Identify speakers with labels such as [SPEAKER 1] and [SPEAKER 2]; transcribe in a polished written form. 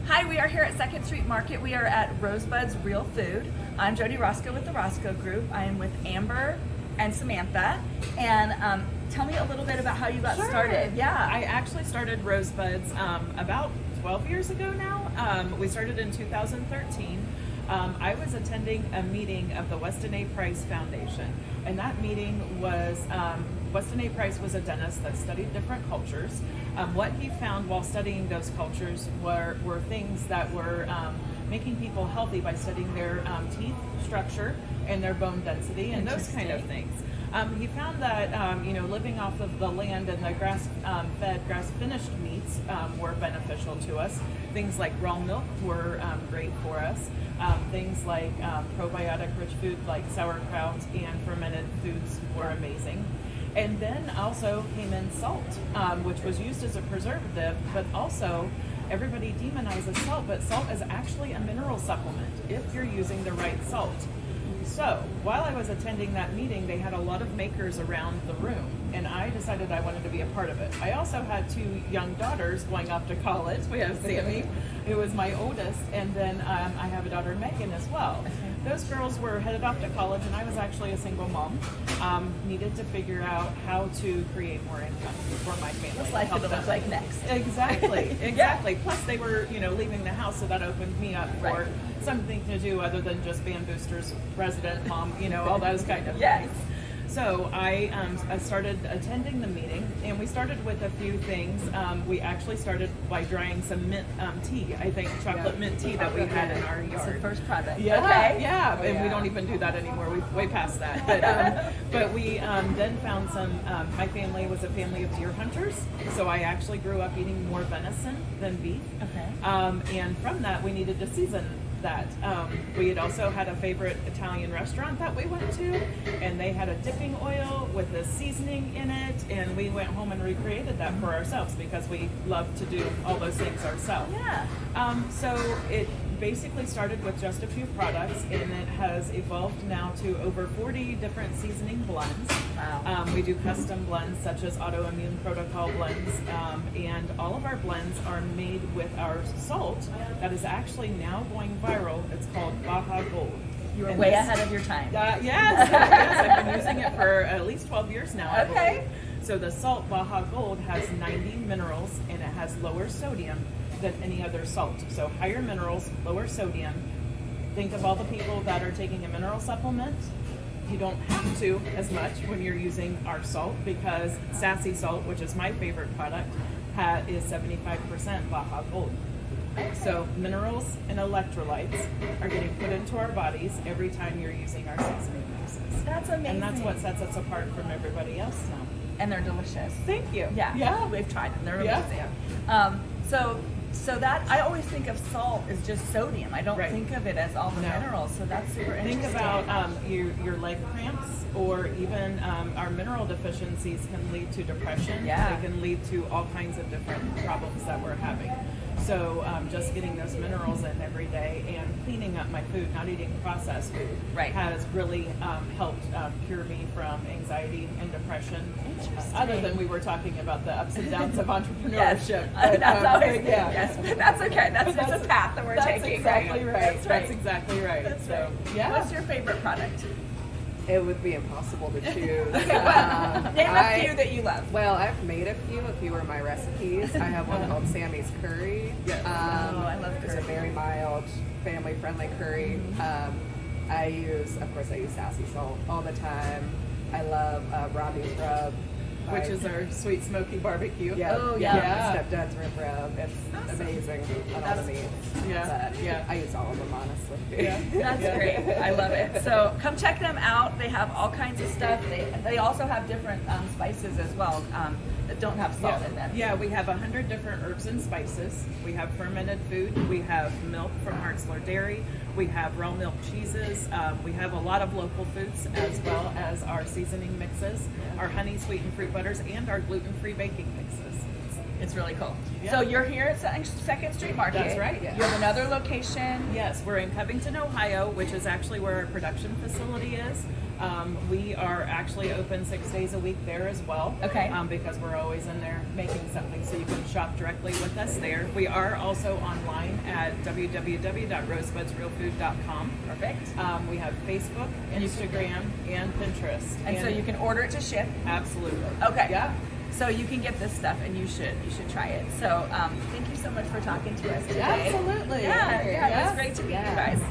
[SPEAKER 1] Hi, we are here at 2nd Street Market. We are at Rosebuds Real Food. I'm Jody Rosko with the Rosko Group. I am with Amber and Samantha. And tell me a little bit about how you got started. Yeah.
[SPEAKER 2] I actually started Rosebuds about 12 years ago now. We started in 2013. I was attending a meeting of the Weston A. Price Foundation, and that meeting was Weston A. Price was a dentist that studied different cultures. What he found while studying those cultures were things that were making people healthy by studying their teeth structure and their bone density and those kind of things. He found that living off of the land and the grass-fed, grass-finished meats were beneficial to us. Things like raw milk were great for us. Things like probiotic-rich food like sauerkraut and fermented foods were amazing. And then also came in salt, which was used as a preservative, but also everybody demonizes salt, but salt is actually a mineral supplement if you're using the right salt. So while I was attending that meeting, they had a lot of makers around the room, and I decided I wanted to be a part of it. I also had two young daughters going off to college. We have Sammy, who was my oldest, and then I have a daughter, Megan, as well. Those girls were headed off to college, and I was actually a single mom. Needed to figure out how to create more income for my family.
[SPEAKER 1] What's life gonna look like next?
[SPEAKER 2] Exactly, exactly. Yeah. Plus, they were, leaving the house, so that opened me up for something to do other than just band boosters, resident mom, all those kind of things. So I started attending the meeting, and we started with a few things. We actually started by drying some mint tea, I think chocolate mint tea that we had in our yard.
[SPEAKER 1] It's the first product.
[SPEAKER 2] Yeah,
[SPEAKER 1] okay.
[SPEAKER 2] Yeah, and we don't even do that anymore. We've way past that. But we then found some, my family was a family of deer hunters, so I actually grew up eating more venison than beef.
[SPEAKER 1] Okay.
[SPEAKER 2] And from that, we needed to season that. We had also had a favorite Italian restaurant that we went to, and they had a dipping oil with a seasoning in it, and we went home and recreated that for ourselves because we love to do all those things ourselves.
[SPEAKER 1] Yeah.
[SPEAKER 2] So it basically started with just a few products, and it has evolved now to over 40 different seasoning blends.
[SPEAKER 1] Wow.
[SPEAKER 2] We do custom blends such as autoimmune protocol blends, and all of our blends are made with our salt that is actually now going viral. It's called Baja Gold.
[SPEAKER 1] You were way ahead of your time.
[SPEAKER 2] Yes, I've been using it for at least 12 years now.
[SPEAKER 1] Okay.
[SPEAKER 2] So the salt Baja Gold has 90 minerals, and it has lower sodium than any other salt. So higher minerals, lower sodium. Think of all the people that are taking a mineral supplement. You don't have to as much when you're using our salt, because Sassy Salt, which is my favorite product, is 75% Baja Gold. So minerals and electrolytes are getting put into our bodies every time you're using our seasoning mixes.
[SPEAKER 1] That's amazing.
[SPEAKER 2] And that's what sets us apart from everybody else now.
[SPEAKER 1] And they're delicious.
[SPEAKER 2] Thank you.
[SPEAKER 1] Yeah. We've tried them. They're amazing. So that, I always think of salt as just sodium. I don't think of it as all the minerals. So that's super interesting.
[SPEAKER 2] Think about your leg cramps, or even our mineral deficiencies can lead to depression.
[SPEAKER 1] Yeah.
[SPEAKER 2] They can lead to all kinds of different problems that we're having. So just getting those minerals in every day and cleaning up my food, not eating processed food, has really helped cure me from anxiety and depression. Other than we were talking about the ups and downs of entrepreneurship.
[SPEAKER 1] Yes. That's always yes. That's okay. That's a path that we're taking.
[SPEAKER 2] Exactly right.
[SPEAKER 1] That's
[SPEAKER 2] exactly right.
[SPEAKER 1] That's
[SPEAKER 2] so,
[SPEAKER 1] right.
[SPEAKER 2] yeah.
[SPEAKER 1] What's your favorite product?
[SPEAKER 3] It would be impossible to choose.
[SPEAKER 1] Name a few that you love.
[SPEAKER 3] Well, I've made a few. A few are my recipes. I have one called Sammy's Curry.
[SPEAKER 2] Yes.
[SPEAKER 1] I love curry.
[SPEAKER 3] It's a very mild, family-friendly curry. I use Sassy Salt all the time. I love Robbie's Rub.
[SPEAKER 2] Which is our sweet smoky barbecue.
[SPEAKER 3] Yeah.
[SPEAKER 1] Oh, yeah.
[SPEAKER 3] Stepdad's rib rub. It's amazing on all the meats.
[SPEAKER 2] Yeah.
[SPEAKER 3] I use all of them, honestly.
[SPEAKER 2] Yeah.
[SPEAKER 1] That's great. I love it. So come check them out. They have all kinds of stuff. They also have different spices as well that don't have salt in them.
[SPEAKER 2] Yeah, we have 100 different herbs and spices. We have fermented food. We have milk from Hartzler Dairy. We have raw milk cheeses. We have a lot of local foods, as well as our seasoning mixes, our honey sweetened fruit butters, and our gluten-free baking mixes.
[SPEAKER 1] It's really cool.
[SPEAKER 2] Yeah.
[SPEAKER 1] So you're here at Second Street Market.
[SPEAKER 2] That's right.
[SPEAKER 3] Yeah.
[SPEAKER 1] You have another location.
[SPEAKER 2] Yes, we're in Covington, Ohio, which is actually where our production facility is. We are actually open 6 days a week there as well.
[SPEAKER 1] Okay.
[SPEAKER 2] Because we're always in there making something, so you can shop directly with us there. We are also online at www.rosebudsrealfood.com.
[SPEAKER 1] Perfect.
[SPEAKER 2] We have Facebook, Instagram, and Pinterest.
[SPEAKER 1] And so you can order it to ship.
[SPEAKER 2] Absolutely.
[SPEAKER 1] Okay.
[SPEAKER 2] Yeah.
[SPEAKER 1] So you can get this stuff, and you should try it. So thank you so much for talking to us today.
[SPEAKER 3] Absolutely.
[SPEAKER 1] Yeah, it was great to meet you guys.
[SPEAKER 2] Yeah.